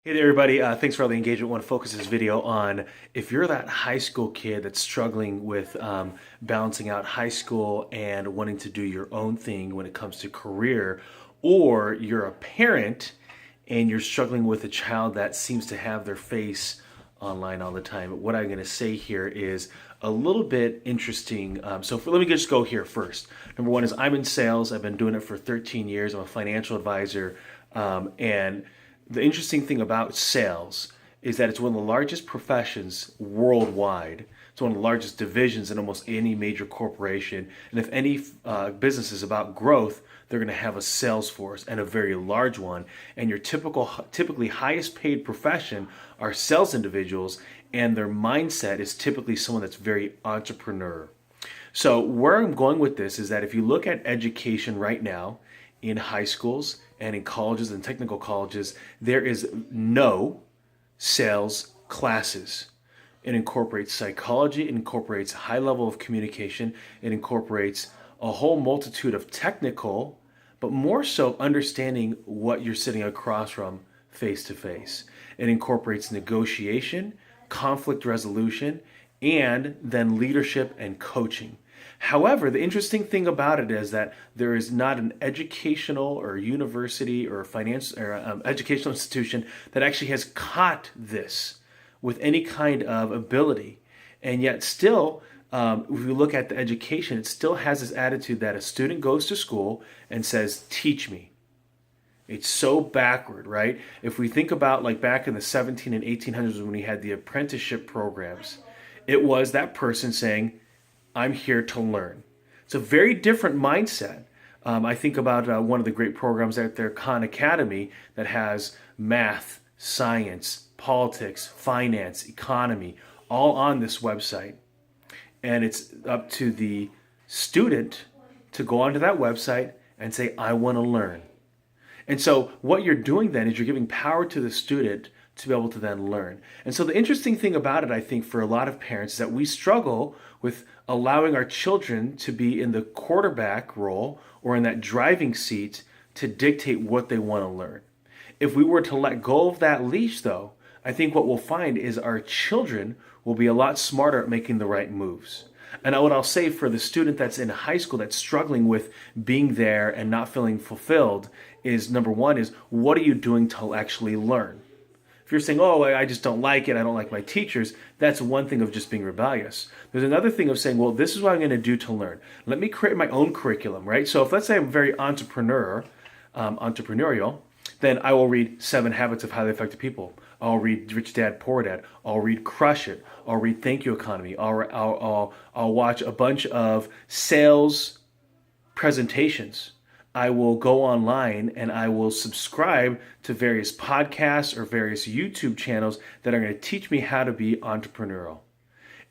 Hey there, everybody. Thanks for all the engagement. I want to focus this video on if you're that high school kid that's struggling with balancing out high school and wanting to do your own thing when it comes to career, or you're a parent and you're struggling with a child that seems to have their face online all the time. What I'm going to say here is a little bit interesting. Let me just go here first. Number one is I'm in sales. I've been doing it for 13 years. I'm a financial advisor. And the interesting thing about sales is that it's one of the largest professions worldwide. It's one of the largest divisions in almost any major corporation. And if any business is about growth, they're going to have a sales force, and a very large one. And your typically highest paid profession are sales individuals, and their mindset is typically someone that's very entrepreneur. So where I'm going with this is that if you look at education right now, in high schools and in colleges and technical colleges, there is no sales classes. It incorporates psychology, it incorporates a high level of communication, it incorporates a whole multitude of technical, but more so understanding what you're sitting across from face to face. It incorporates negotiation, conflict resolution, and then leadership and coaching. However, the interesting thing about it is that there is not an educational or university or educational institution that actually has caught this with any kind of ability. And yet still, if we look at the education, it still has this attitude that a student goes to school and says, teach me. It's so backward, right? If we think about like back in the 17 and 1800s when we had the apprenticeship programs, it was that person saying, I'm here to learn. It's a very different mindset. I think about one of the great programs out there, Khan Academy, that has math, science, politics, finance, economy, all on this website. And it's up to the student to go onto that website and say, I want to learn. And so what you're doing then is you're giving power to the student to be able to then learn. And so the interesting thing about it, I think, for a lot of parents is that we struggle with allowing our children to be in the quarterback role or in that driving seat to dictate what they want to learn. If we were to let go of that leash, though, I think what we'll find is our children will be a lot smarter at making the right moves. And what I'll say for the student that's in high school that's struggling with being there and not feeling fulfilled is, number one, is what are you doing to actually learn? If you're saying, oh, I just don't like it, I don't like my teachers, that's one thing of just being rebellious. There's another thing of saying, well, this is what I'm going to do to learn. Let me create my own curriculum, right? So if let's say I'm very entrepreneurial, then I will read 7 Habits of Highly Effective People. I'll read Rich Dad, Poor Dad. I'll read Crush It. I'll read Thank You Economy. I'll watch a bunch of sales presentations. I will go online and I will subscribe to various podcasts or various YouTube channels that are going to teach me how to be entrepreneurial.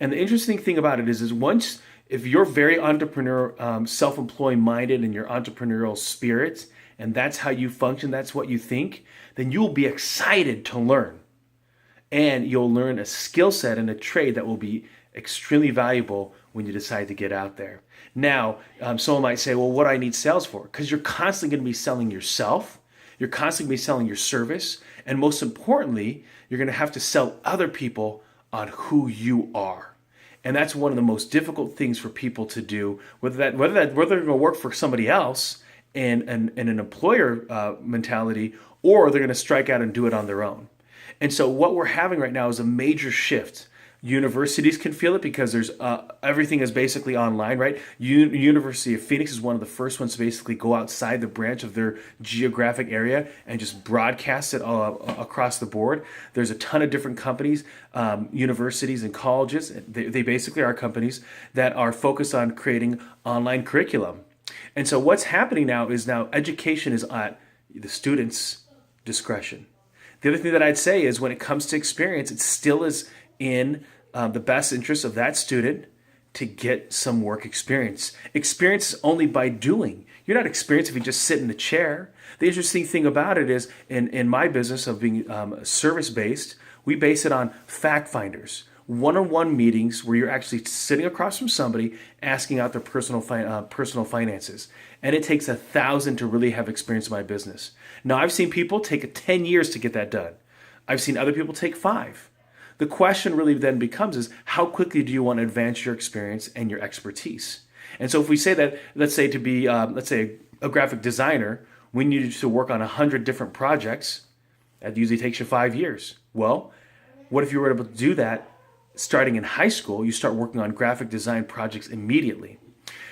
And the interesting thing about it is once, if you're very entrepreneur, self-employed minded in your entrepreneurial spirit, and that's how you function, that's what you think, then you'll be excited to learn. And you'll learn a skill set and a trade that will be extremely valuable when you decide to get out there. Now, someone might say, well, what do I need sales for? Because you're constantly going to be selling yourself. You're constantly going to be selling your service. And most importantly, you're going to have to sell other people on who you are. And that's one of the most difficult things for people to do, whether they're going to work for somebody else in an employer mentality, or they're going to strike out and do it on their own. And so what we're having right now is a major shift. Universities can feel it because there's everything is basically online, right? University of Phoenix is one of the first ones to basically go outside the branch of their geographic area and just broadcast it all across the board. There's a ton of different companies, universities and colleges. They basically are companies that are focused on creating online curriculum. And so what's happening now is education is at the student's discretion. The other thing that I'd say is when it comes to experience, it still is in the best interest of that student to get some work experience. Experience is only by doing. You're not experienced if you just sit in a chair. The interesting thing about it is in my business of being service-based, we base it on fact finders. One-on-one meetings where you're actually sitting across from somebody asking out their personal finances. And it takes 1,000 to really have experience in my business. Now, I've seen people take 10 years to get that done. I've seen other people take 5. The question really then becomes is how quickly do you want to advance your experience and your expertise? And so if we say that, let's say to be, let's say a graphic designer, we need to work on 100 different projects. That usually takes you 5 years. Well, what if you were able to do that starting in high school? You start working on graphic design projects immediately.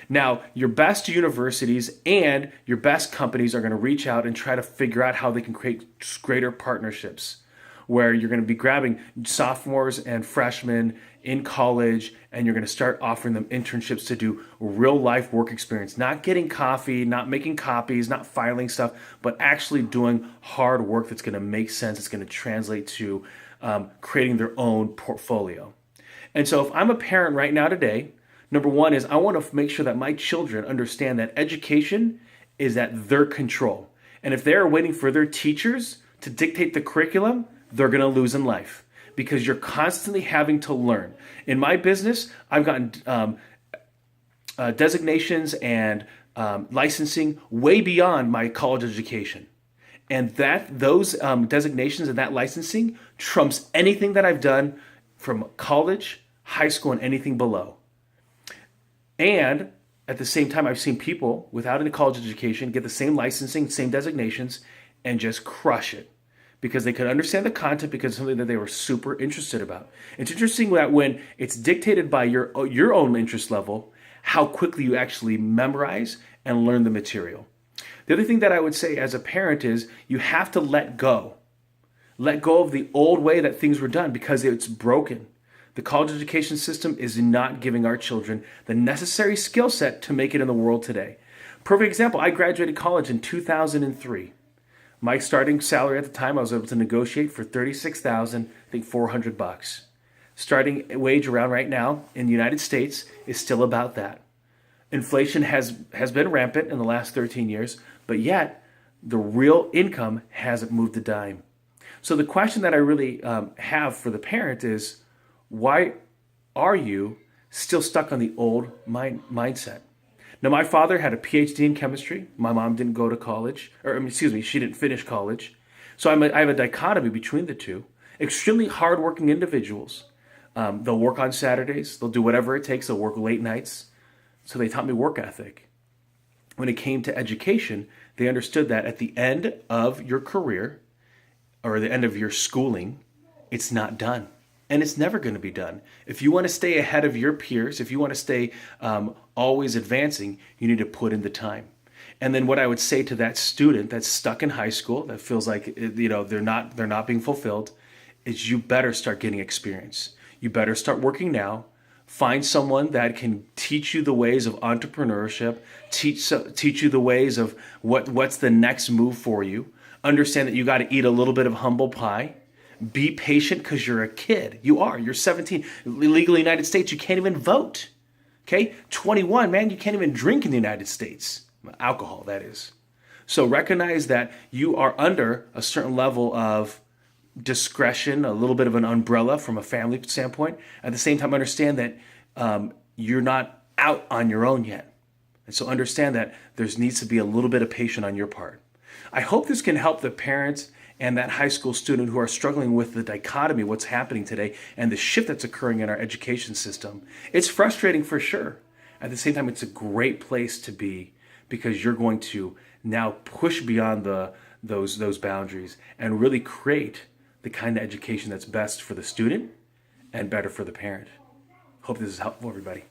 Now, your best universities and your best companies are going to reach out and try to figure out how they can create greater partnerships where you're going to be grabbing sophomores and freshmen in college and you're going to start offering them internships to do real life work experience, not getting coffee, not making copies, not filing stuff, but actually doing hard work that's going to make sense. It's going to translate to creating their own portfolio. And so if I'm a parent right now today, number one is I want to make sure that my children understand that education is at their control. And if they're waiting for their teachers to dictate the curriculum, they're going to lose in life because you're constantly having to learn. In my business, I've gotten designations and licensing way beyond my college education. And those designations and that licensing trumps anything that I've done from college, high school, and anything below. And at the same time, I've seen people without any college education get the same licensing, same designations, and just crush it because they could understand the content because it's something that they were super interested about. It's interesting that when it's dictated by your own interest level, how quickly you actually memorize and learn the material. The other thing that I would say as a parent is you have to let go. Let go of the old way that things were done because it's broken. The college education system is not giving our children the necessary skill set to make it in the world today. Perfect example, I graduated college in 2003. My starting salary at the time, I was able to negotiate for $36,400. Starting wage around right now in the United States is still about that. Inflation has been rampant in the last 13 years, but yet the real income hasn't moved a dime. So the question that I really have for the parent is, why are you still stuck on the old mindset? Now, my father had a PhD in chemistry. My mom didn't go to college, she didn't finish college. So I have a dichotomy between the two. Extremely hardworking individuals. They'll work on Saturdays. They'll do whatever it takes. They'll work late nights. So they taught me work ethic. When it came to education, they understood that at the end of your career or the end of your schooling, it's not done. And it's never going to be done. If you want to stay ahead of your peers, if you want to stay always advancing, you need to put in the time. And then what I would say to that student that's stuck in high school, that feels like they're not being fulfilled, is you better start getting experience. You better start working now. Find someone that can teach you the ways of entrepreneurship, teach you the ways of what's the next move for you. Understand that you got to eat a little bit of humble pie. Be patient because you're a kid. You're 17. Legally in the United States, you can't even vote. Okay? 21, man, you can't even drink in the United States. Alcohol, that is. So recognize that you are under a certain level of discretion, a little bit of an umbrella from a family standpoint. At the same time, understand that you're not out on your own yet. And so understand that there needs to be a little bit of patience on your part. I hope this can help the parents and that high school student who are struggling with the dichotomy, what's happening today, and the shift that's occurring in our education system. It's frustrating for sure. At the same time, it's a great place to be because you're going to now push beyond those boundaries and really create the kind of education that's best for the student and better for the parent. Hope this is helpful, everybody.